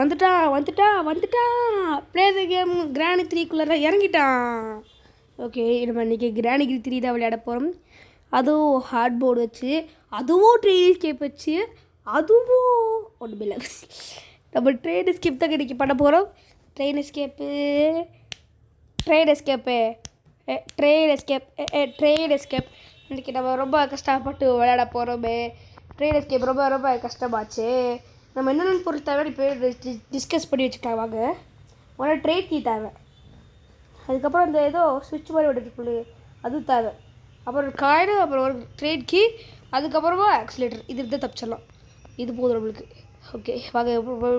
வந்துட்டான் play the game கிராணி 3க்குள்ளே இறங்கிட்டான். Okay, நம்ம இன்றைக்கி கிராணி 3 தான் விளையாட போகிறோம். அதுவும் ஹார்ட் போர்டு வச்சு, அதுவும் ட்ரெயின் எஸ்கேப் வச்சு, அதுவும் ஒன்றும் இல்லை. நம்ம ட்ரெயின் எஸ்கேப் தான் இன்றைக்கி பண்ண போகிறோம். ட்ரெயின் எஸ்கேப்பு இன்றைக்கி நம்ம ரொம்ப கஷ்டப்பட்டு விளையாட போகிறோமே. ட்ரெயின் எஸ்கேப் ரொம்ப ரொம்ப கஷ்டமாச்சு. நம்ம என்னென்ன பொருள் தேவை இப்போ டிஸ்கஸ் பண்ணி வச்சுக்கலாம் வாங்க. முதல்ல ட்ரெயின் கீ தேவை, அதுக்கப்புறம் அந்த ஏதோ சுவிட்ச் மாதிரி ஓடிட்டு அது தேவை, அப்புறம் ஒரு காயின், அப்புறம் ஒரு ட்ரெயின் கீ, அதுக்கப்புறமா ஆக்சிலேட்டர். இது இருந்தால் தப்பிச்சிடலாம். இது போதும் நம்மளுக்கு. ஓகே வாங்க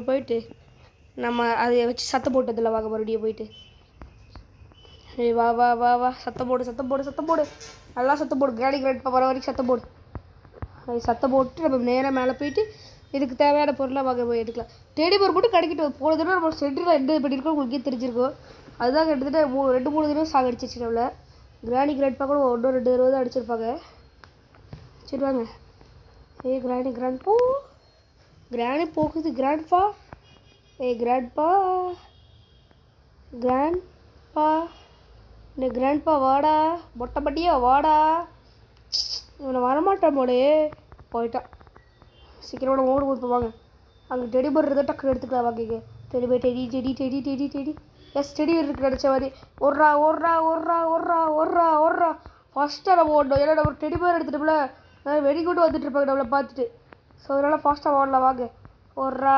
போயிட்டு நம்ம அதை வச்சு சத்தம் போட்டதில்ல. வாங்க மறுபடியும் போயிட்டு வா வா வா வா சத்தம் போடு நல்லா சத்தம் போடு. கிராணி கிராண்ட் வர வரைக்கும் சத்தம் போடு. அது சத்தம் போட்டு நம்ம நேராக மேலே போயிட்டு இதுக்கு தேவையான பொருளாக வாங்க போய் எடுக்கலாம். டெடி பேர் மட்டும் கிடைக்கிட்டு போன தடவை நம்ம சென்டரில் என்ன பண்ணியிருக்கோம் உங்களுக்கே தெரிஞ்சிருக்கோம். அதுதான் கிட்டத்தட்ட 2-3 தடவை சாகடிச்சிச்சு நம்மள. கிராணி கிராண்ட்பா கூட 1-2 தடவை தான் அடிச்சிருப்பாங்க. சரி வாங்க. கிராணி போகுது. கிராண்ட்பா இந்த கிராண்ட்பா வாடா, மொட்டை பட்டியா வாடா. இவனை வரமாட்டான் போலே, போயிட்டான். சீக்கிரமான ஓடு கொடுப்பாங்க. அங்கே டெடி பேர் இருந்தால் டக்குன்னு எடுத்துக்கலாம். வாங்க டெடி எஸ் டெடி பேர் இருக்கு நினச்ச மாதிரி. ஒர்றா ஃபஸ்ட்டாக நம்ம ஓடணும். ஏன்னா நம்ம டெடி பேர் எடுத்துட்டோம்ல, வெடி கொண்டு வந்துட்டு இருப்பாங்க நம்மளை பார்த்துட்டு. ஸோ அதனால் ஃபாஸ்ட்டாக ஓடலாம் வாங்க. ஒர்றா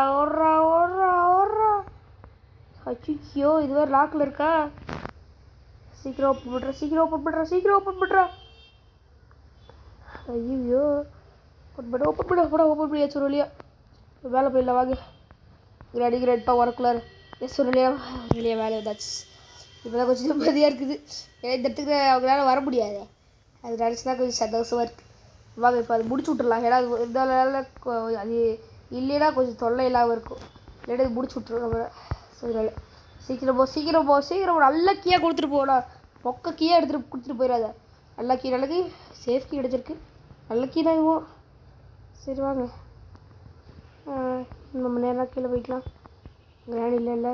அச்சோ, இது வேறு லாக்கில் இருக்கா. சீக்கிரம் ஓப்பன் பண்ணுறா. ஐயோ ஓப்பன் பண்ணியாச்சு ஒரு வழியா. வேலை போயிடலாம் வாங்க. கிராணி கிராண்ட்பா வரக்குள்ளாரு. எஸ் ஒரு வழியா வேலை வந்தாச்சு. இப்போ தான் கொஞ்சம் நிம்மதியாக இருக்குது. ஏன்னா இந்த இடத்துக்கு அவங்களால வர முடியாது. அது நினச்சி தான் கொஞ்சம் சந்தோஷமாக இருக்குது. வாங்க இப்போ அது முடிச்சு விட்றலாம். ஏன்னா அது இதனால அது இல்லைன்னா கொஞ்சம் தொல்லை இல்லாமல் இருக்கும். இல்லைன்னா இது முடிச்சு விட்ருவோம் நம்ம. ஸோ இதனால் சீக்கிரம் போ. நல்ல கீயாக கொடுத்துட்டு போகலாம். மொக்க கீயாக எடுத்துகிட்டு கொடுத்துட்டு போயிடாத. நல்ல கீ சேஃப் கீ கிடச்சிருக்கு. நல்ல கீ தான் இதுவும். சரி வாங்க நம்ம நேராக கீழே போய்க்கலாம். கிராணி இல்லை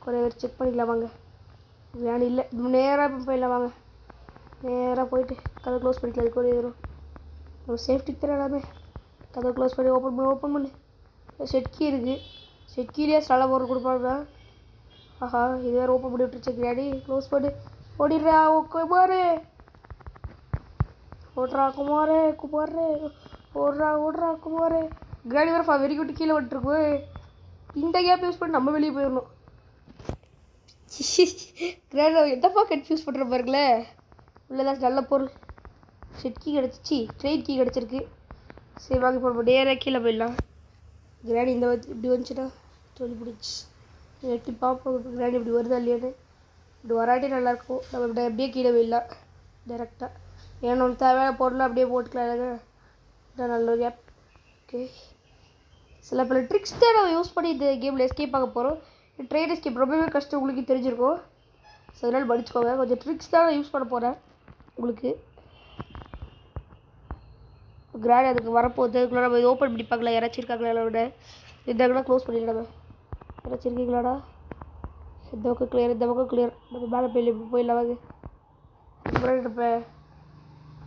குறைய பேர் செக் பண்ணிக்கலாம் வாங்க. கிராணி இல்லை, நேராக போயிடலாம் வாங்க. நேராக போயிட்டு கதை க்ளோஸ் பண்ணிக்கலாம். அது குறைய வரும். நம்ம சேஃப்டிக்கு தர எல்லாமே. கதை க்ளோஸ் பண்ணி ஓப்பன் பண்ணு. செட் கீ இருக்குது. செட் கீலேயே ஸ்டாலாக போடுற கொடுப்பாங்க. ஆஹா, இது வேறு ஓப்பன் பண்ணி விட்டுருச்சு. கிராணி க்ளோஸ் பண்ணி ஓடிடுறா. குமாரே ஓடுறா குமாரே. கிராணி வேறு வெறி குட்டி கீழே விட்டுருக்கு. இந்த கேப் யூஸ் பண்ணி நம்ம வெளியே போயிடணும். கிராணி என்னப்பா கன்ஃபியூஸ் பண்ணுற பாருங்களேன். உள்ளதான் நல்ல பொருள். செட் கீ கிடச்சிச்சு, ட்ரெயின் கீ கிடச்சிருக்கு. சரி வாங்கி போடுவோம். நேராக கீழே போயிடலாம். கிராணி இந்த இப்படி வந்துச்சுன்னா சொல்லி பிடிச்சி எட்டி பார்ப்போம். கிராணி இப்படி வருதா இல்லையான்னு. இப்படி வராட்டி நல்லாயிருக்கும். நம்ம இப்படி அப்படியே கீழே போயிடலாம் டேரெக்டாக. ஏன்னா ஒன்று தேவையான பொருளை அப்படியே போட்டுக்கலாம். இதான் நல்ல ஒரு கேப். ஓகே, சில பல ட்ரிக்ஸ் தான் நம்ம யூஸ் பண்ணி இந்த கேமில் எஸ்கேப் ஆக போகிறோம். ட்ரெயின் எஸ்கேப் ரொம்பவே கஷ்டம், உங்களுக்கு தெரிஞ்சிருக்கும். ஸோ அதனால் படிச்சுக்கோங்க. கொஞ்சம் ட்ரிக்ஸ் தான் நான் யூஸ் பண்ண போகிறேன் உங்களுக்கு. கிராணி அதுக்கு வரப்போகுது. அதுக்குள்ள நம்ம ஓப்பன் பண்ணிப்பாங்களா, யாராச்சும் இருக்காங்களா விட இருந்தாங்கன்னா க்ளோஸ் பண்ணிடலாம். நம்ம யாராச்சும் இருக்கீங்களாடா? இந்த பக்கம் கிளியர். நம்ம மேலே போயிடலாம் வாங்க. அப்புறம் நம்ம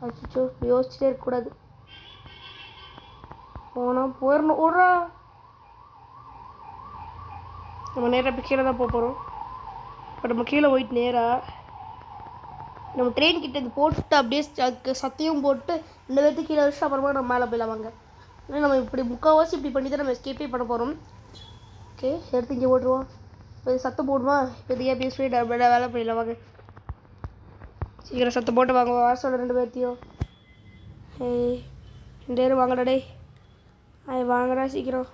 அச்சோ யோசிச்சுட்டே இருக்கக்கூடாது. போயிடணும். ஓடுறா. நம்ம நேராக இப்போ கீழே தான் போகிறோம். இப்போ நம்ம கீழே போயிட்டு நேராக நம்ம ட்ரெயின் கிட்ட இது போட்டு அப்படியே சத்தையும் போட்டு 2 பேர்த்து கீழே வச்சு அப்புறமா நம்ம மேலே போயிடலாம் வாங்க. ஏன்னா நம்ம இப்படி முக்கால்வாசி இப்படி பண்ணி தான் நம்ம எஸ்கேப்பே பண்ண போகிறோம். ஓகே, எடுத்து இங்கே போட்டுருவோம். இப்போ இது சத்தம் போடுமா? இப்போ இது ஏன் பேசி வேலை பண்ணிடலாம் வாங்க. சீக்கிரம் சத்தம் போட்டு வாங்க. வர சொல்ல 2 பேர்த்தையும். 2 பேரும் வாங்கடா டே. வாங்கடா சீக்கிரமாக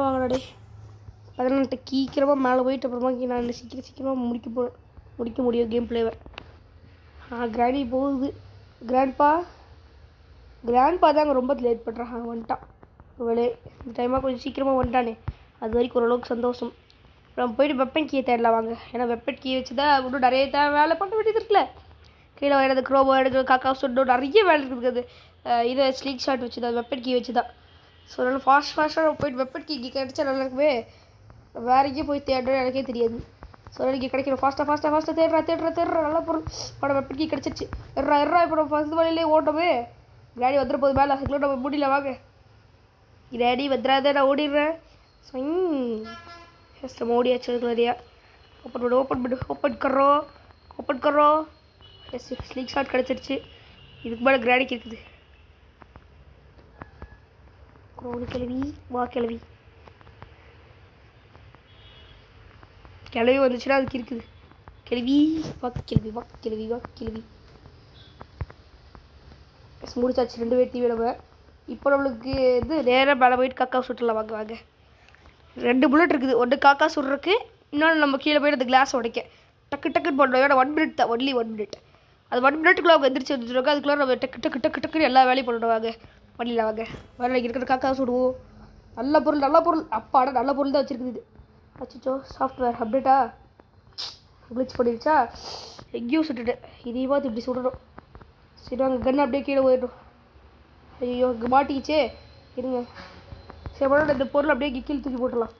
வாங்கடா டே. அதனால் சீக்கிரமாக மேலே போயிட்டு அப்புறமா நான் சீக்கிரமாக முடிக்க முடியும் கேம் பிளேவை. கிராணி போகுது. கிராண்ட்பா தாங்க ரொம்ப லேட் பண்ணுறான். வந்துட்டான் வேலையே. இந்த டைமாக கொஞ்சம் சீக்கிரமாக வந்துட்டானே, அது வரைக்கும் ஓரளவுக்கு சந்தோஷம். நம்ம போய்ட்டு வெப்பன் கீயை தேடலாம் வாங்க. ஏன்னா வெப்பன் கீ வச்சு தான் இன்னும் நிறைய வேலை பண்ண வேண்டியது இருக்குல்ல. கீழே வயது க்ரோபோ எடுக்கிறது, காக்கா சுட்டு நிறைய வேலை இருக்குது. இதை ஸ்லீக் ஷாட் வச்சு தான், வெப்பன் கீ வச்சு தான். ஸோ நல்லா ஃபாஸ்ட்டாக போயிட்டு வெப்பன் கீ கிடச்சா நல்லா இருக்குமே. வேற எங்கேயும் போய் தேடுறோம் எனக்கே தெரியாது. ஸோ எனக்கு கிடைக்கணும் ஃபாஸ்ட்டாக தேடுறா நல்ல பொருள். படம் வெப்பன் கீ கிடச்சிருச்சு. எர்றா இப்போ நம்ம ஃபஸ்ட் வழியிலே ஓட்டமே. கிராடி வந்துட போகுது மேலே. அதுக்குள்ள நம்ம முடியல வாங்க. கிராடி வந்துடாத நான் ஓடிடுறேன். எஸ் நம்ம ஓடியாச்சு நிறையா. ஓப்பன் கர்றோ. எஸ் ஸ்லீக் ஷாட் கிடச்சிருச்சு. இதுக்கு மேலே கிராடிக்கு இருக்குது. கிளவி வா கிளவி வந்துச்சுன்னா அதுக்கு இருக்குது. கிளவி முடிச்சாச்சு 2 பேர் தீவிர. இப்போ நம்மளுக்கு இது நேராக மேலே போயிட்டு காக்கா சுட்டுலாம் வாங்க. 2 புல்லட் இருக்குது. ஒன்று காக்கா சுடுறதுக்கு, இன்னொன்று நம்ம கீழே போயிட்டு அந்த கிளாஸ் உடைக்க. டக்குன்னு போட்டோம். ஏன்னா 1 மினிட் தான், ஒன்லி 1 மினிட். அது 1 மினிட்டுக்குள்ளே அவங்க எந்திரிச்சு வந்துருக்காங்க. அதுக்குள்ளே நம்ம டக்குன்னு எல்லா வேலையும் பண்ணிவிடுவாங்க. வண்டியில் வாங்க. வரல இருக்கிற காக்கா சுடுவோம். நல்ல பொருள். அப்பாடா நல்ல பொருள் தான் வச்சுருக்குது. அச்சோ சாஃப்ட்வேர் அப்டேட்டா க்ளிச் பண்ணிடுச்சா. எங்கேயும் சுட்டுட்டேன். இதையும் பார்த்து இப்படி சுடணும். சரி வாங்க கன் அப்படியே கீழே போயிடும். ஐயோ இங்கே மாட்டிக்கிச்சே. இருங்க. சரி மறுபடியும் இந்த பொருள் அப்படியே கீழே தூக்கி போட்டுடலாம்.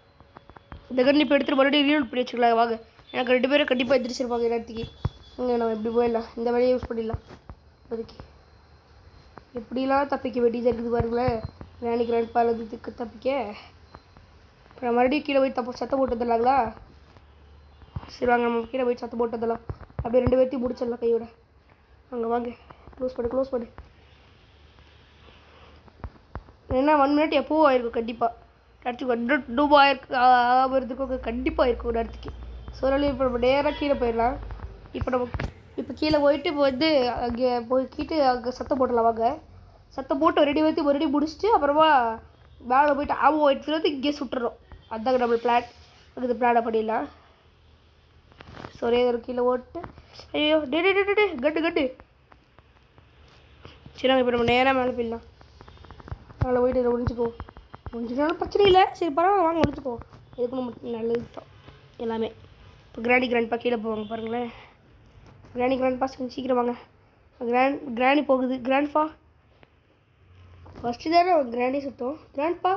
இந்த கன் இப்போ எடுத்துகிட்டு மறுபடியும் ரீலோட் பண்ணி வச்சுக்கலாம் வாங்க. எனக்கு 2 பேரும் கண்டிப்பாக எந்திரிச்சிருப்பாங்க நேரத்துக்கு. நம்ம எப்படி போயிடலாம். இந்த வழியை யூஸ் பண்ணிடலாம். அதுக்கு எப்படிலாம் தப்பிக்க வேண்டியதாக இருக்குது பாருங்களேன். கிராண்ட் பாலத்துக்கு தப்பிக்க. அப்புறம் மறுபடியும் கீழே போய் சத்தம் போட்டு வந்துடலாங்களா. சரி வாங்க நம்ம கீழே போய் சத்தம் போட்டு வந்துடலாம். அப்படியே 2 பேர்த்தையும் முடிச்சிடலாம் கையோட. வாங்க க்ளோஸ் பண்ணு. ஏன்னா 1 மினிட் எப்போவும் ஆயிருக்கும் கண்டிப்பாக. இடத்துக்கு 100 ரூபாய் ஆகிறதுக்கு கண்டிப்பாக ஆயிருக்கும் ஒரு இடத்துக்கு. ஸோ அதனால இப்போ நம்ம நேராக கீழே போயிடலாம். இப்போ கீழே போயிட்டு இப்போ வந்து அங்கே போய்கிட்டு அங்கே சத்தம் போட்டலாம் வாங்க. சத்தம் போட்டு ரெடி வைத்து மறுபடியும் முடிச்சுட்டு அப்புறமா மேலே போயிட்டு எடுத்துகிட்டு வந்து இங்கே சுட்டுறோம். அதுதாங்க நம்ம பிளான். அது பிளானை பண்ணிடலாம். ஸோ ஒரே ஒரு கீழே ஓட்டு. ஐயோ கட்டு. சரி இப்போ நம்ம நேராக மேலே போயிடலாம். மேலே போயிட்டு இதை ஒழிஞ்சினாலும் பிரச்சனை இல்லை. சரி பரவாயில்ல வாங்க ஒழிஞ்சிப்போம். எதுக்கு நம்ம நல்லது தான் எல்லாமே. இப்போ கிராண்ட்பா கீழே போவாங்க பாருங்களேன். கிராண்ட்பா சீக்கிரம் வாங்க. கிராணி போகுது. கிராண்ட்பா ஃபஸ்ட்டு தானே கிராண்டி சுத்தம். கிராண்ட்பா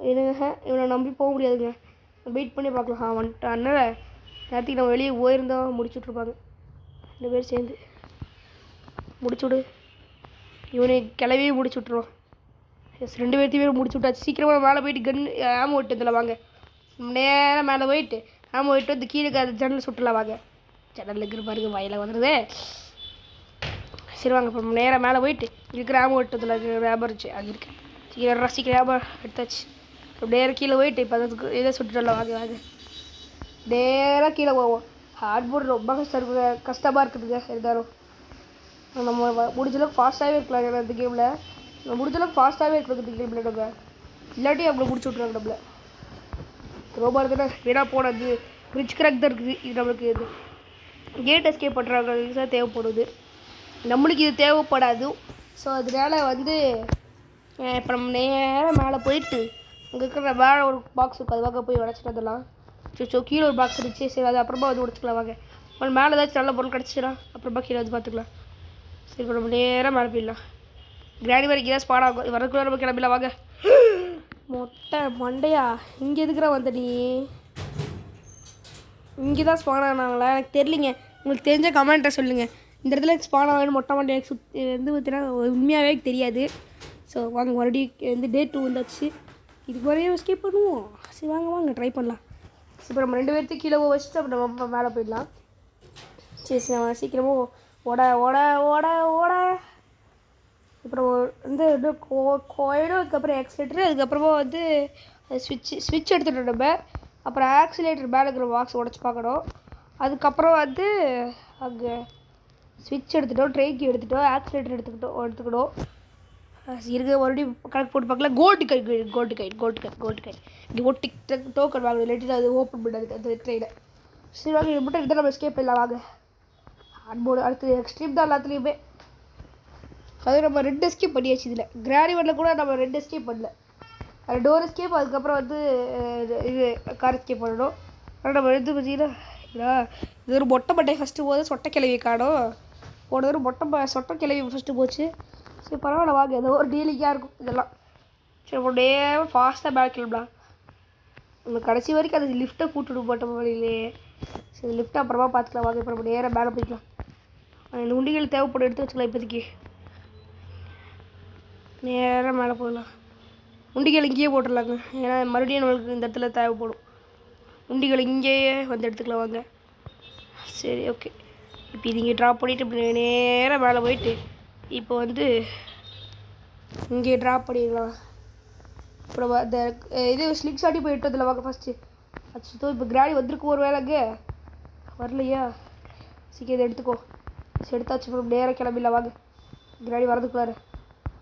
என்னங்க இவனை நம்பி போக முடியாதுங்க. வெயிட் பண்ணி பார்க்கலாம். வந்துட்டு அதனால் நேரத்துக்கு நம்ம வெளியே போயிருந்தோம் முடிச்சுட்ருப்பாங்க. 2 பேர் சேர்ந்து முடிச்சுவிடு. இவனை கிளவியே முடிச்சு விட்ருவோம். எஸ் 2 பேர்த்தையும் முடிச்சு விட்டாச்சு. சீக்கிரமாக மேலே போயிட்டு கன் ஆமோ விட்டு இதில் வாங்க. நேராக மேலே போயிட்டு ஆமோ விட்டு வந்து கீழே ஜன்னல் சுட்டலாம் வாங்க. ஜன்னல் இருக்கிற பாருங்க வயலில் வந்துடுது. சரி வாங்க இப்போ நேராக மேலே போயிட்டு இருக்கிற ஆமோ விட்டதில் வியாபாரம் இருந்துச்சு அது இருக்குது. சீக்கிரம் வியாபாரம் எடுத்தாச்சு. இப்போ நேராக கீழே போயிட்டு இப்போ அதுக்கு இதை சுட்டுலாம் வாங்க. நேராக கீழே போவோம். ஹார்ட்போர்டு ரொம்ப கஷ்டமாக இருக்குதுங்க. இருந்தாலும் நம்ம முடிஞ்சளவுக்கு ஃபாஸ்ட்டாகவே இருக்கலாம். இந்த கேமில் நம்ம முடிஞ்சளவுக்கு ஃபாஸ்ட்டாகவே இருக்கிறது இந்த கேமில். நம்ம இல்லாட்டி அவங்கள முடிச்சு விட்ருவாங்க நம்மளை. ரொம்ப இருக்குன்னா வீணாக போனது ரிச் கிராக் தான் இருக்குது. இது நம்மளுக்கு இது கேட் எஸ்கேப் பண்ணுறாங்க தான் தேவைப்படுது. நம்மளுக்கு இது தேவைப்படாது. ஸோ அதனால வந்து இப்போ நம்ம நேராக மேலே போயிட்டு அங்கே இருக்கிற மேலே ஒரு பாக்ஸ் இருக்குது. அது வாங்க போய் உடச்சிட்டு வந்துடலாம். கீழே ஒரு பாக்ஸ் இருந்துச்சு. சரி அது அப்புறமா வந்து உடச்சிக்கலாம் வாங்க. மேலே ஏதாச்சும் நல்ல பொருள் கிடச்சிச்சுன்னா அப்புறமா கீழே வந்து பார்த்துக்கலாம். சரி இப்போ நம்ம நேராக மேலே போயிடலாம். கிராணி வரைக்கும் தான் ஸ்பாட் ஆகும். வரக்குள்ள நம்ம கிளம்பிடலாம் வாங்க. மொட்டை மண்டையா இங்கே எதுக்குறா வந்த நீ? இங்கே தான் ஸ்பான் ஆனாங்களா? எனக்கு தெரியலிங்க. உங்களுக்கு தெரிஞ்ச கமெண்ட்டை சொல்லுங்கள். இந்த இடத்துல ஸ்பான் ஆகணும் மொட்டை மண்டையை வந்து பார்த்தீங்கன்னா உண்மையாகவே தெரியாது. ஸோ வாங்க மறுபடியும் வந்து டே 2 வந்தாச்சு. இதுக்கு வரையும் எஸ்கேப் பண்ணுவோம். சரி வாங்க ட்ரை பண்ணலாம். இப்போ நம்ம 2 பேர்த்தையும் கீழே வச்சுட்டு அப்புறம் நம்ம மேலே போயிடலாம். சரி நம்ம சீக்கிரமாக ஓட அப்புறம் வந்து கோயிடும் அதுக்கப்புறம் ஆக்சிலேட்டரு அதுக்கப்புறமா வந்து ஸ்விட்ச் எடுத்துகிட்டு நம்ம அப்புறம் ஆக்சிலேட்டர் மேலே இருக்கிற பாக்ஸ் உடச்சி பார்க்கணும். அதுக்கப்புறம் வந்து அங்கே ஸ்விட்ச் எடுத்துட்டோம், ட்ரேக்கி எடுத்துட்டோம், ஆக்சிலேட்டர் எடுத்துக்கணும். இருக்க மறுபடியும் கணக்கு போட்டு பார்க்கலாம். கோல்டு கை இங்கே ஓட்டி டோக்கன் வாங்கணும். இல்லாட்டி அது ஓப்பன் பண்ணாது அந்த ட்ரெயினை. சரி வாங்க இது மட்டும் இருந்தால் நம்ம எஸ்கேப் பண்ணலாம் வாங்க. அன்போடு அடுத்து எக்ஸ்ட்ரீம் தான் எல்லாத்துலேயுமே. அது நம்ம 2 எஸ்கேப் பண்ணியாச்சு. இதில் கிராணி ஒன்றில் கூட நம்ம 2 எஸ்கேப் பண்ணல. அது டோர் எஸ்கேப் அதுக்கப்புறம் வந்து இது கார் எஸ்கேப் பண்ணணும். ஆனால் நம்ம எடுத்து பார்த்தீங்கன்னா இது ஒரு மொட்டை மட்டை ஃபஸ்ட்டு போது சொட்டை கிளவி காணும். போன தடவை சொட்டை கிளவி ஃபஸ்ட்டு போச்சு. சரி பரவாயில்ல வாங்க, ஏதோ ஒரு டீலிங்காக இருக்கும் இதெல்லாம். சரி அப்படியே ஃபாஸ்ட்டாக பேக் கிளம்பலாம். நம்ம கடைசி வரைக்கும் அது லிஃப்ட்டை கூட்டுவிட மாட்டோம் வழியிலே. சரி லிஃப்ட்டை அப்புறமா பார்த்துக்கலாம் வாங்க. இப்போ நம்ம நேராக மேலே போய்க்கலாம். இந்த உண்டிகள் தேவைப்படும், எடுத்து வச்சுக்கலாம். இப்போதைக்கு நேராக மேலே போயிடலாம். உண்டிகள் இங்கேயே போட்டுடலாங்க, ஏன்னா மறுபடியும் நம்மளுக்கு இந்த இடத்துல தேவைப்படும். உண்டிகள் இங்கேயே வந்து எடுத்துக்கலாம் வாங்க. சரி ஓகே. இப்போ இது இங்கே ட்ராப் பண்ணிவிட்டு இப்படி நேராக மேலே போயிட்டு இப்போ வந்து இங்கே ட்ராப் பண்ணிடலாம். அப்புறம் இந்த இது ஸ்லிக் ஷாட்டி போயிட்டு அதில் வாங்க ஃபஸ்ட்டு. அச்சோ இப்போ கிராடி வந்திருக்கு ஒரு வேலைங்க, வரலையா? சீக்கிரம் இதை எடுத்துக்கோ. சரி எடுத்தாச்சு. அப்புறம் நேராக கிளம்பிடலாம் வாங்க. கிராடி வரதுக்குள்ளார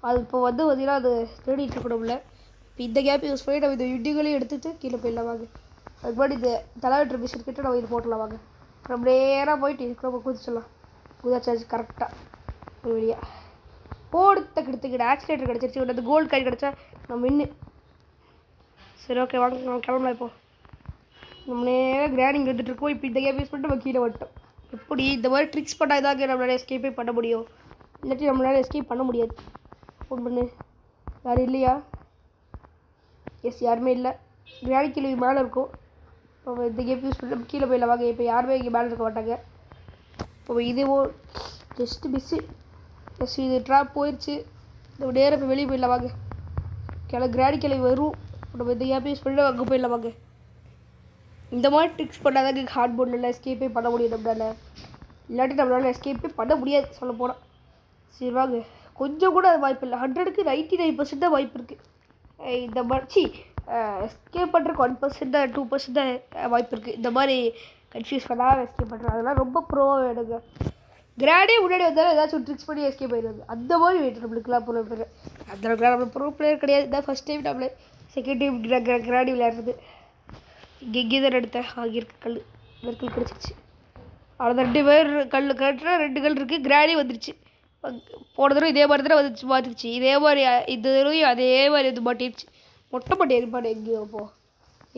அது இப்போ வந்து பார்த்தீங்கன்னா அது தேடிட்டு இருக்கணும்ல. இப்போ இந்த கேப் யூஸ் பண்ணி நம்ம இந்த இண்டிகளையும் எடுத்துகிட்டு கீழே போயிடலாம் வாங்க. அதுக்கு முன்னாடி இந்த தலைவெட்டுற மிஷின் கிட்ட நம்ம இது போட்டலாம் வாங்க. ரொம்ப நேராக போயிட்டு இதுக்கு நம்ம குதிச்சிடலாம். குதிச்சாச்சு கரெக்டாக ஒரு வழியா கிட்ட ஆக்சிலேட்டர் கிடச்சிருச்சு. அந்த கோல்டு காயின் கிடச்சா நம்ம வின்னு. சரி ஓகே வாங்க நம்ம கிளம்பலாம். இப்போ நம்ம நேராக கிராண்டிங் வந்துட்டுருக்கோம். இப்போ இந்த கேப் யூஸ் பண்ணிட்டு நம்ம கீழே வந்துட்டோம். எப்படி இந்த மாதிரி ட்ரிக்ஸ் பண்ணால் இதாங்க நம்மளால எஸ்கேப்பே பண்ண முடியும், இல்லாட்டி நம்மளால எஸ்கேப் பண்ண முடியாது. ஃபோன் பண்ணு. யாரும் இல்லையா? எஸ் யாருமே இல்லை. கிராணி கீழே மேலே இருக்கும். இப்போ இந்த கேப் யூஸ் பண்ணிட்டு கீழே போயிடலாம் வாங்க. இப்போ யாருமே இங்கே மேலே இருக்க மாட்டாங்க. இப்போ இதுவும் ஜஸ்ட்டு மிஸ்ஸு. எஸ் இது ட்ராப் போயிடுச்சு. நம்ம நேராக இப்போ வெளியே போயிடலாம் வாங்க. கிராணி கிளை வரும். நம்ம இந்த கேப் யூஸ் பண்ணிட்டு அங்கே போயிடலாம் வாங்க. இந்த மாதிரி ட்ரிக்ஸ் பண்ணாதாங்க ஹார்ட் போர்டில் எஸ்கேப்பே பண்ண முடியும் நம்மளால், இல்லாட்டி நம்மளால் எஸ்கேப்பே பண்ண முடியாது சொல்ல போனால். சரி வாங்க. கொஞ்சம் கூட அது வாய்ப்பு இல்லை. 100க்கு 99% தான் வாய்ப்பு இருக்குது. இந்த மாதிரி எஸ்கேப் பண்ணுறதுக்கு 1% தான் 2% தான் வாய்ப்பு இருக்குது. இந்த மாதிரி கன்ஃபியூஸ் பண்ணால் எஸ்கேப் பண்ணுறேன். அதெல்லாம் ரொம்ப ப்ரோவாக வேணுங்க. கிராடியே முன்னாடி வந்தாலும் ஏதாச்சும் ட்ரிக்ஸ் பண்ணி எஸ்கேப் ஆயிடுவாங்க. அந்த மாதிரி வேணும் நம்மளுக்குலாம் ப்ரோ பிளேயர். அந்த நம்ம ப்ரோ பிளேயர் கிடையாது. இதான் ஃபஸ்ட் டைம் நம்மளே செகண்ட் டைம் கிராடி விளையாடுறது. இங்கே தான் எடுத்தேன் ஆகியிருக்கு கல் கிடச்சிருச்சு. அவ்வளோ 2 பேர் கல் கட்டுற 2 கல் இருக்குது. கிராடி வந்துருச்சு. போன தடவை இதே மாதிரி தான் வந்துச்சு மாற்றிருச்சு. இதே மாதிரி இந்த தடவையும் அதே மாதிரி இது மாட்டிடுச்சு. மொட்டை மாட்டே எரிப்பாடு எங்கேயோ போ,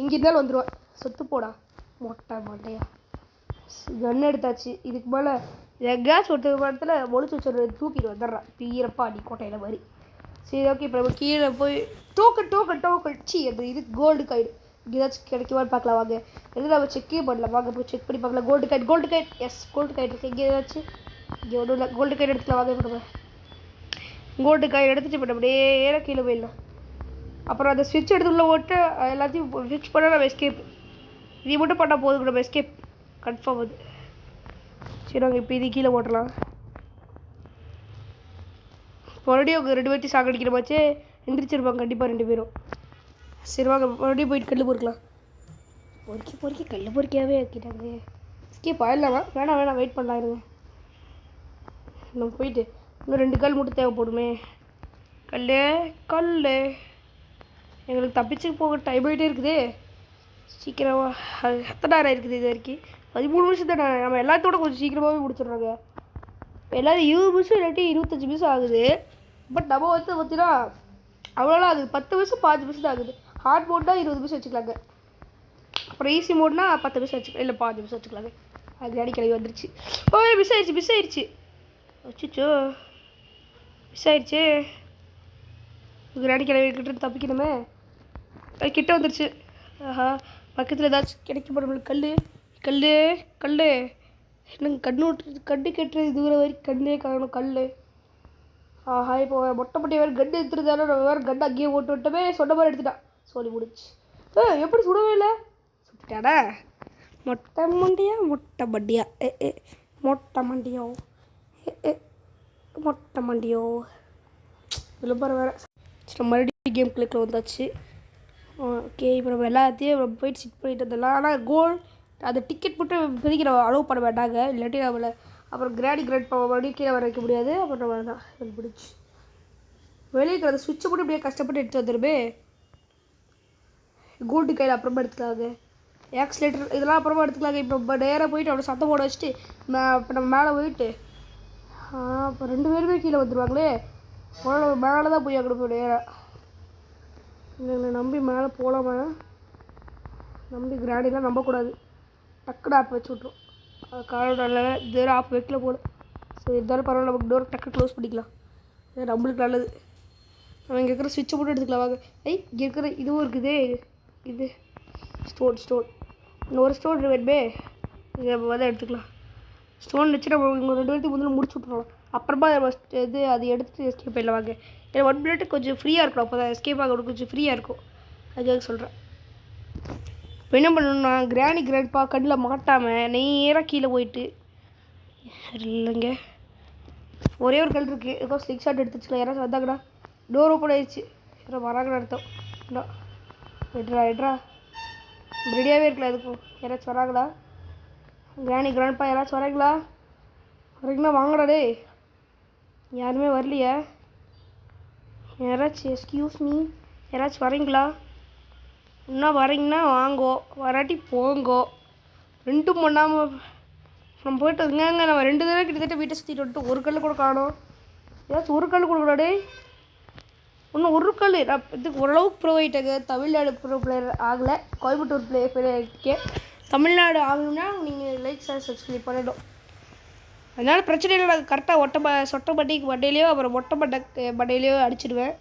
இங்கே இருந்தாலும் வந்துடுவேன். சொத்து போடா மொட்டை மாட்டையா. கன்று எடுத்தாச்சு. இதுக்கு மேலே கேஸ் ஒருத்த இடத்துல ஒழிச்சு வச்சு தூக்கிட்டு வந்துடுறான் பீரப்பா அடி கோட்டையில் மாதிரி. சரி ஓகே. இப்போ நம்ம கீழே போய் டோக்கன் சி அந்த இது கோல்டு காயின் இங்கே ஏதாச்சும் கிடைக்குமான்னு பார்க்கலாம் வாங்க. எதுவும் நம்ம செக்கே பண்ணலாம் வாங்க. போய் செக் பண்ணி பார்க்கலாம். கோல்டு காயின் எஸ் கோல்டு காயின் இருக்குது. இங்கே ஏதாச்சும் இங்கே ஒன்றும் இல்லை. கோல்டு காயின் எடுத்துக்கலாம் வாங்க. இப்போ நம்ம கோல்டு காயின் எடுத்துட்டு இப்போ நம்ம நேராக கீழே போயிடலாம். அப்புறம் அந்த ஸ்விட்ச் எடுத்து உள்ள ஓட்டு எல்லாத்தையும் ஃபிக்ஸ் பண்ணால் நம்ம எஸ்கேப். இது மட்டும் பண்ணால் போதும் நம்ம எஸ்கேப் கன்ஃபார்ம் அது. சரி வாங்க இப்போ இது கீழே போட்டலாம். மறுபடியும் அவங்க 2 பேர்த்தையும் சாகடிக்கிற மாச்சே எந்திரிச்சிருப்பாங்க கண்டிப்பாக 2 பேரும். சரி வாங்க மறுபடியும் போயிட்டு கல் பொறுக்கலாம். பொறுக்கி கல் பொறுக்கியாவே ஆக்கிட்டாங்க. எஸ்கேப் ஆயிடலாமா? வேணாம் வெயிட் பண்ணலாம் இருங்க. நம்ம போயிட்டு இன்னும் 2 கல் மட்டும் தேவைப்படுமே. கல் எங்களுக்கு தப்பிச்சு போக டைம் ஆகிட்டே இருக்குது. சீக்கிரமாக அது எத்தனை நேரம் இருக்குது இது வரைக்கும்? 13 நிமிஷம் தான். நம்ம எல்லாத்தோட கொஞ்சம் சீக்கிரமாகவே முடிச்சிடுறாங்க. எல்லோரும் 20 நிமிஷம் இல்லாட்டி 25 நிமிஷம் ஆகுது. பட் நம்ம வந்து பார்த்தீங்கன்னா அவ்வளோலாம் ஆகுது. 10 நிமிஷம் 5 நிமிஷம் தான் ஆகுது. ஹார்ட் மோட்னா 20 நிமிஷம் வச்சுக்கலாங்க. அப்புறம் ஈஸி மோட்னா 10 நிமிஷம் வச்சுக்கலாம், இல்லை 5 நிமிஷம் வச்சுக்கலாங்க. அது அடி கிளம்பி வந்துருச்சு. மிஸ் ஆயிடுச்சு. அச்சுச்சோ மிஸ் ஆயிடுச்சு. கிராடி கிளம்பிக்கிட்டு தப்பிக்கணுமே. கிட்ட வந்துருச்சு. ஆஹா பக்கத்தில் ஏதாச்சும் கிடைக்கும் நம்மளுக்கு. கல் என்னங்க கண்ணு கட்டுறது தூரம் வரைக்கும் கண்ணே காணணும். ஆஹா இப்போ மொட்டை வேறு கன்று எடுத்துருந்தாலும் நம்ம வேறு கன்று அங்கேயே ஓட்டு விட்டோமே. சொன்ன மாதிரி எடுத்துட்டான். சொல்லி முடிச்சு. எப்படி சுடவே இல்லை? சுட்டுட்டாடா மொட்டை மண்டியோ விளம்பரம் வேறு. நம்ம மறுபடியும் கேம் கிளிக்கில் வந்தாச்சு. ஓகே இப்போ நம்ம எல்லாத்தையும் நம்ம போயிட்டு சிட் பண்ணிட்டு வந்துடலாம். ஆனால் அந்த டிக்கெட் மட்டும் இப்போதைக்கு நம்ம அலோவ் பண்ண வேண்டாங்க, இல்லாட்டி நம்மளை அப்புறம் கிராண்ட் மறுபடியும் கீழே வர வைக்க முடியாது. அப்புறம் நம்ம தான் பிடிச்சி வெளியே இருக்கிற அந்த சுவிட்சை மட்டும் இப்படியே கஷ்டப்பட்டு எடுத்து வந்துடுமே. கோல்டு கையில் அப்புறமா எடுத்துக்கலாங்க. ஆக்சிலேட்டர் இதெல்லாம் அப்புறமா எடுத்துக்கலாங்க. இப்போ நேராக போயிட்டு அவ்வளோ சத்தம் போட வச்சுட்டு இப்போ நம்ம மேலே போயிட்டு இப்போ 2 பேருமே கீழே வந்துடுவாங்களே. முதல்ல மேலே தான் போய் அங்கே போய் நேராக எங்களை நம்பி மேலே போகலாமா? நம்பி கிராண்டிலாம் நம்பக்கூடாது. டக்குனு ஆப் வச்சு விட்ரும். காலோட இது ஆப் வைக்கல போல. ஸோ இருந்தாலும் பரவாயில்ல, நமக்கு டோர் டக்கு க்ளோஸ் பண்ணிக்கலாம். இது நம்மளுக்கு நல்லது. நம்ம இங்கே இருக்கிற ஸ்விட்சை போட்டு எடுத்துக்கலாம் வாங்க. இங்கே இருக்கிற இதுவும் இருக்குதே, இது ஸ்டோன் இன்னொரு ஸ்டோன் வேணுமே, இதை நம்ம வந்து எடுத்துக்கலாம். ஸ்டோன் வச்சு நம்ம இங்கே 2 பேர்த்துக்கு முதல்ல முடிச்சு விட்ருவோம். அப்புறமா நம்ம இது அதை எடுத்துகிட்டு எஸ்கேப் ஆகிடலாம் வாங்க. ஏன்னா 1 மினிட் கொஞ்சம் ஃப்ரீயாக இருக்கணும், அப்போ தான் எஸ்கேப் ஆக கொஞ்சம் ஃப்ரீயாக இருக்கும். அதுக்காக சொல்கிறேன். இப்போ என்ன பண்ணணும்னா கிராண்ட்பா கண்ணில் மாட்டாமல் நேராக கீழே போயிட்டு இல்லைங்க, ஒரே ஒரு கல் இருக்குது, ஏதோ ஸ்லிக் ஷாட் எடுத்து வச்சுக்கலாம். யாராச்சும் வந்தாங்கடா, டோர் ஓப்பன் ஆயிடுச்சு, யாரோ வராங்கன்னு அர்த்தம். எட்ரா ரெடியாகவே இருக்கலாம். எதுக்கும் யாராச்சும் வராங்களா? கிராண்ட்பா யாராச்சும் வரீங்களா வாங்கடா டே. யாருமே வரலையா? யாராச்சும் எக்ஸ்கியூஸ் மீ, யாராச்சும் வரீங்களா? இன்னும் வரீங்கன்னா வாங்கோ, வராட்டி போங்கோ. 2 பண்ணாமல் நம்ம போய்ட்டு வந்துங்க. நம்ம 2 தடவை கிட்டத்தட்ட வீட்டை சுற்றிட்டு வந்துட்டு ஒரு கல் கூட காணோம். ஏதாச்சும் ஒரு கல் கொடுக்கூடா டே. இன்னும் ஒரு கல். நான் இதுக்கு ஓரளவுக்கு ப்ரோ ஆகிட்டாங்க. தமிழ்நாடு ப்ரோ பிளேயர் ஆகலை, கோயம்புத்தூர் பிளேயர் இருக்கேன். தமிழ்நாடு ஆகணும்னா நீங்கள் லைக் சப்ஸ்கிரைப் பண்ணிடும். அதனால் பிரச்சனை இல்லை. நாங்கள் கரெக்டாக சொட்டை மண்டையிலையோ அப்புறம் மொட்டை மண்டையிலையோ அடிச்சிடுவேன்.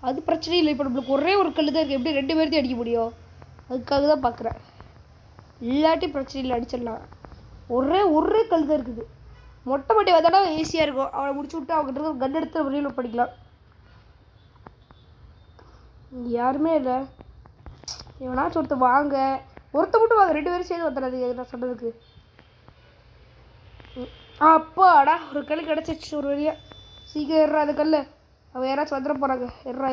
அது பிரச்சனை இல்லை. இப்போ நம்மளுக்கு ஒரே ஒரு கல் தான் இருக்குது, எப்படி 2 பேர்த்தையும் அடிக்க முடியும்? அதுக்காக தான் பார்க்குறேன். இல்லாட்டி பிரச்சனை இல்லை, அடிச்சிடலாம். ஒரே கல் தான் இருக்குது. மொட்டை மண்டி வந்தாலும் ஈஸியாக இருக்கும். அவனை முடிச்சு விட்டு அவங்ககிட்ட கன் எடுத்து ரீலோட் பண்ணிக்கலாம். யாருமே இல்லை. எவனாச்சும் ஒருத்தர் வாங்க, மட்டும் வாங்க. 2 பேரும் சேர்ந்து வந்துடாது நான் சொன்னதுக்கு. அப்பாடா ஒரு கல் கிடச்சிச்சு ஒரு வழியாக. சீக்கிரம் ஏறா அது கல். அவன் யாராச்சும் வந்துட போகிறாங்க. எர்றா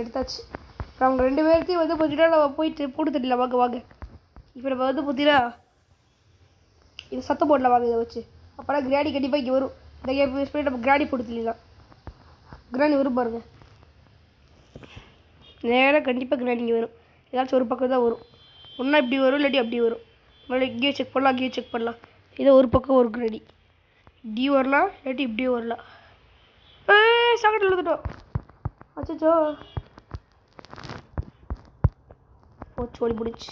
எடுத்தாச்சு. அப்புறம் அவங்க 2 பேர்த்தையும் வந்து பார்த்தீங்கன்னா நம்ம போயிட்டு போட்டு தட்டிடலாம். வாங்க. இப்போ நம்ம வந்து பார்த்தீங்கன்னா இது சத்தம் போடலாம் வாங்க. இதை வச்சு அப்போனா கிராணி கண்டிப்பாக இங்கே வரும். இந்த கேப் யூஸ் பண்ணி நம்ம கிராணி போட்டு தள்ளிடலாம். கிராணி வரும் பாருங்க, நேராக கண்டிப்பாக கிராணி இங்கே வரும். ஏதாச்சும் ஒரு பக்கம் தான் வரும். ஒன்றா இப்படி வரும், இல்லாட்டி அப்படி வரும். மறுபடியும் இங்கேயும் செக் பண்ணலாம், அங்கேயும் செக் பண்ணலாம். இதை ஒரு பக்கம் ஒரு கிராணி இப்படி வரலாம், இல்லாட்டி இப்படியும் வரலாம். சாக்கெட் எழுதுட்டோம். அச்சோ சோழி முடிச்சு.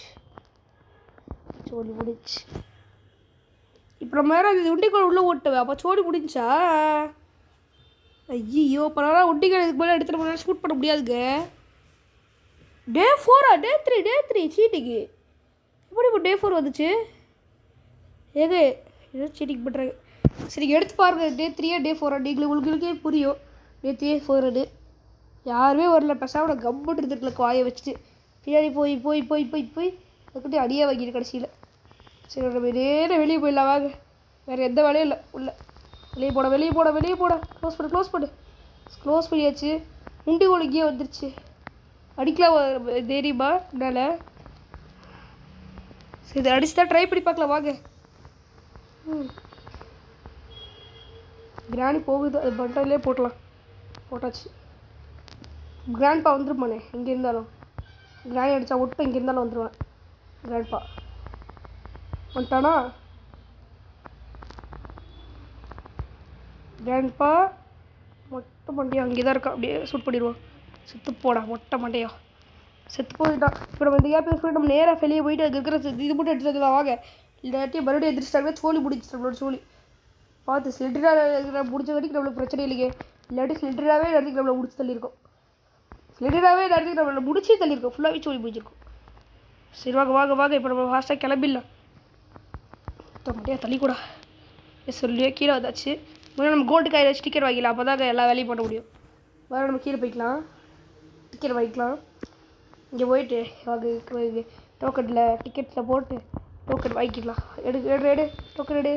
இப்போ நம்ம வேறு அது உண்டிக்கால் உள்ளே ஓட்டுவேன். அப்போ சோழி முடிஞ்சா ஐயோ பரவாயில்ல. உண்டிக்கால் இதுக்கு மேலே எடுத்துகிட்டு போனால் ஷூட் பண்ண முடியாதுங்க. டே 4 டே 3 சீட்டிங்கு எப்படி இப்போ டே 4 வந்துச்சு? ஏங்க ஏதோ சீட்டிங் பண்ணுறாங்க. சரி எடுத்து பாருங்கள். டே 3 டே 4 உங்களுக்கே புரியும். டே 3 4 யாருமே வரல. பெசாவோட கம்முட்டு இருந்துருக்கல காய வச்சுட்டு பின்னாடி போய் அதுக்கிட்டே அடியே வாங்கிடு கடைசியில். சரி நம்ம நேராக வெளியே போயிடலாம் வாங்க. வேறு எந்த வேலையும் இல்லை. உள்ள வெளியே போட க்ளோஸ் பண்ணியாச்சு. உண்டி ஒழுங்கியே வந்துருச்சு. அடிக்கலாம் தெரியுமா என்னால்? சரி இதை அடிச்சு தான் ட்ரை பண்ணி பார்க்கலாம் வாங்க. கிராணி போகுது, அது பண்டர்லேயே போட்டாச்சு. கிராண்ட்பா வந்துருப்பானே எங்கே இருந்தாலும். கிராணி அடித்தா ஒட்டும் எங்கே இருந்தாலும் வந்துடுவேன். கிராண்ட்பா வந்துட்டானா? கிராண்ட்பா மொட்டை மண்டையா அங்கே தான் இருக்கா. அப்படியே சூட் பண்ணிடுவோம். செத்து போடா மொட்டை மண்டையா, செத்து போயிட்டான். இப்போ நம்ம இந்த கேப் யூஸ் பண்ணி நம்ம நேராக வெளியே போயிட்டு அதுக்கு இருக்கிற இது மட்டும் எடுத்துகிட்டு வாங்க. இல்லாட்டி மறுபடியும் எதிர்ச்சிட்டாங்க. சோழி முடிச்சு நம்மளோட சோழி பார்த்து ஸ்லிட்டராக முடிச்ச வரைக்கும் நம்மளுக்கு பிரச்சனை இல்லையே. இல்லாட்டி ஸ்லிட்டராகவே நேரத்துக்கு நம்மளை முடிச்சு தள்ளியிருக்கோம். முடிச்சே தள்ளியிருக்கோம். ஃபுல்லாகவே சோழி முடிச்சிருக்கோம். சரி வாங்க. இப்போ நம்ம ஃபாஸ்ட்டாக கிளம்பிடலாம். மொட்டையாக தள்ளிக்கூடா சொல்லியே கீழே வந்தாச்சு. முதல்ல நம்ம கோல்டு காயில் வச்சு டிக்கெட் வாங்கிக்கலாம். அப்போ தான் எல்லா வேலையும் பண்ண முடியும். வேறு நம்ம கீழே போய்க்கலாம், டிக்கெட் வாங்கிக்கலாம். இங்கே போயிட்டு வாங்க டோக்கனில் டிக்கெட்டில் போட்டு டோக்கன் வாங்கிக்கலாம். எடு டோக்கன் எடு.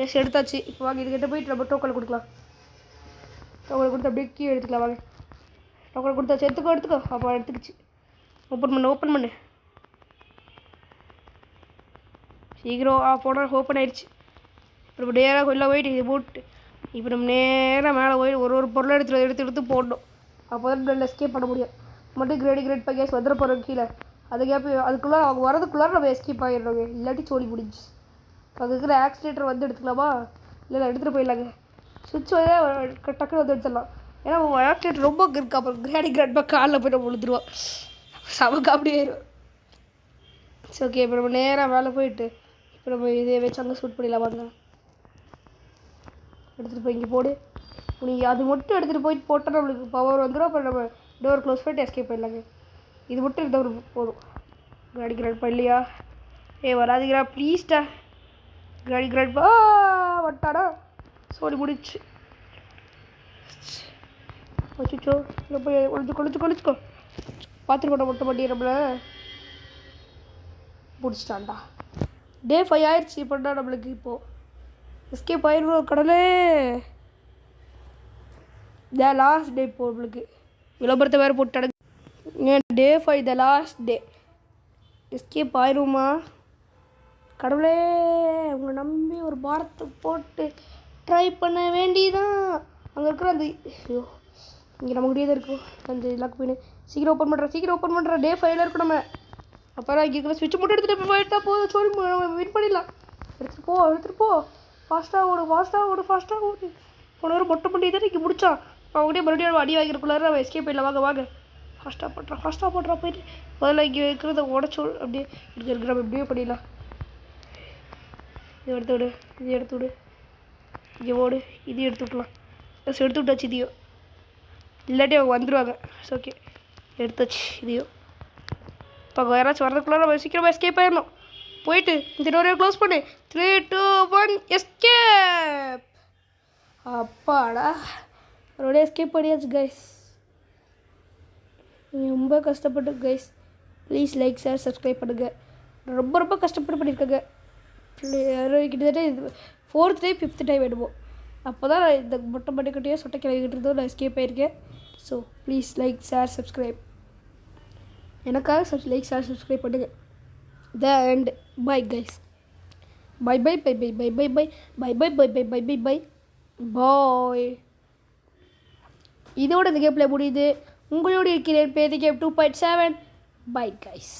எஸ் எடுத்தாச்சு. இப்போ வாங்க இதுக்கிட்ட போயிட்டு நம்ம டோக்கனை கொடுக்கலாம். டோக்கனை கொடுத்து அப்படியே கீழே எடுத்துக்கலாம் வாங்க. டோக்கனை கொடுத்தாச்சு. எடுத்துக்கோ. அப்போ எடுத்துக்கிச்சு. ஓப்பன் பண்ணு சீக்கிரம். போனால் ஓப்பன் ஆயிடுச்சு. இப்போ நம்ம நேராக உள்ளே போயிட்டு இது போட்டு இப்போ நம்ம நேராக மேலே போய் ஒரு பொருளை எடுத்து போடணும். அப்போ தான் நம்ம எஸ்கேப் பண்ண முடியும். மட்டும் கிரேட் கேஸ் வந்துட போகிறோம் கீழே. அது கேப் அதுக்குள்ளே அவங்க வரதுக்குள்ளார நம்ம எஸ்கேப் ஆகிடுறோங்க. இல்லாட்டி சோழி முடிஞ்சு. அதுக்கு இருக்கிற ஆக்சிலேட்டர் வந்து எடுத்துக்கலாமா? இல்லை எடுத்துகிட்டு போயிடலாங்க. சுவிட்ச் வந்து டக்குன்னு வந்து எடுத்துடலாம். ஏன்னா ஆக்சிலேட்டர் ரொம்ப இருக்கு. அப்புறம் கிராண்ட்பா காலில் போய் நம்ம விழுந்துருவோம். சமக்கு அப்படியே ஆயிடும். சரி ஓகே. இப்போ நம்ம நேராக மேலே போயிட்டு இப்போ நம்ம இதே வச்சு அங்கே ஷூட் பண்ணிடலாம். வாங்க எடுத்துகிட்டு போய் இங்கே போடு. நீ அது மட்டும் எடுத்துகிட்டு போயிட்டு போட்டால் நம்மளுக்கு பவர் வந்துடும். அப்புறம் நம்ம டோர் க்ளோஸ் பண்ணிட்டு எஸ்கேப் பண்ணிடலாங்க. இது மட்டும் இருந்தால் போதும். காடி கிராண்ட் இல்லையா? வராதிக்கிறா ப்ளீஸ்டா. காடி கிராண்ட் வட்டாடா. சோடி முடிச்சு வச்சுச்சோ. இல்லை போய் கொளிச்சுக்கோ. பார்த்துட்டு மொட்டை பண்ணி நம்மளை முடிச்சிட்டான்டா. டே 5 ஆயிடுச்சு. இப்போடா நம்மளுக்கு இப்போது எஸ்கேப் ஆயிடுவோம். கடலே த லாஸ்ட் டே இப்போ நம்மளுக்கு விளம்பரத்தை வேறு போட்டாடு. டே 5 த லாஸ்ட் டே. எஸ்கேப் ஆயிடுவோமா? கடவுளே உங்களை நம்பி ஒரு பாரத்தை போட்டு ட்ரை பண்ண வேண்டியதான். அங்கே இருக்கிற அந்த ஐயோ இங்கே நம்ம கிட்டே தான் இருக்கும் அந்த லாக் பின்னு. சீக்கிரம் ஓப்பன் பண்ணுறேன். டே 5ல் இருக்கும் நம்ம. அப்புறம் இங்கே இருக்கிற ஸ்விட்ச் மட்டும் எடுத்துகிட்டு போயிட்டா போதும். சோடி நம்ம வின் பண்ணிடலாம். எடுத்துகிட்டு போ. ஃபாஸ்ட்டாக ஓடு. போன ஒரு மொட்டை பண்ணி தான் இங்கே முடிச்சான். அவங்ககிட்டே மறுபடியும் அடி வாங்கிருக்குள்ளாரு. அவன் எஸ்கேப் போயிடல. வாங்க ஃபாஸ்ட்டாக போடுறா போயிட்டு முதல்ல இங்கே இருக்கிறத உடச்சோ. அப்படியே இருக்கிற நம்ம எப்படியோ பண்ணிடலாம். இது எடுத்து விடு. இங்கே ஓடு. இது எடுத்து விட்லாம். எடுத்து விட்டாச்சு இதையும். இல்லாட்டி அவங்க வந்துடுவாங்க. ஓகே எடுத்தாச்சு இதையும். இப்போ அங்கே யாராச்சும் வரதுக்குள்ளே நம்ம சீக்கிரமாக எஸ்கேப் ஆயிடணும். போயிட்டு இந்த டோரையை க்ளோஸ் பண்ணு. 3, 2, 1 எஸ்கேப். அப்பாடா அதோட எஸ்கேப் பண்ணியாச்சு கைஸ். ரொம்ப கஷ்டப்பட்டு guys. Please like share subscribe பண்ணுங்கள். ரொம்ப கஷ்டப்பட்டு பண்ணியிருக்காங்க. கிட்டத்தட்ட இது 4th டைம் 5th டைம் எடுப்போம். அப்போ தான் நான் இந்த மொட்டை பண்ணிக்கிட்டே சொட்டை கிளவிக்கிட்டு இருந்தோம். நான் எஸ்கேப் ஆகியிருக்கேன். So please like share subscribe. எனக்காக லைக் ஷேர் சப்ஸ்கிரைப் பண்ணுங்கள். The end bye guys. Bye bye. இதோட இந்த கேம் பிளே முடியுது. உங்களோடு இருக்கிறேன். பேதி கேம் 2.7. Bye guys.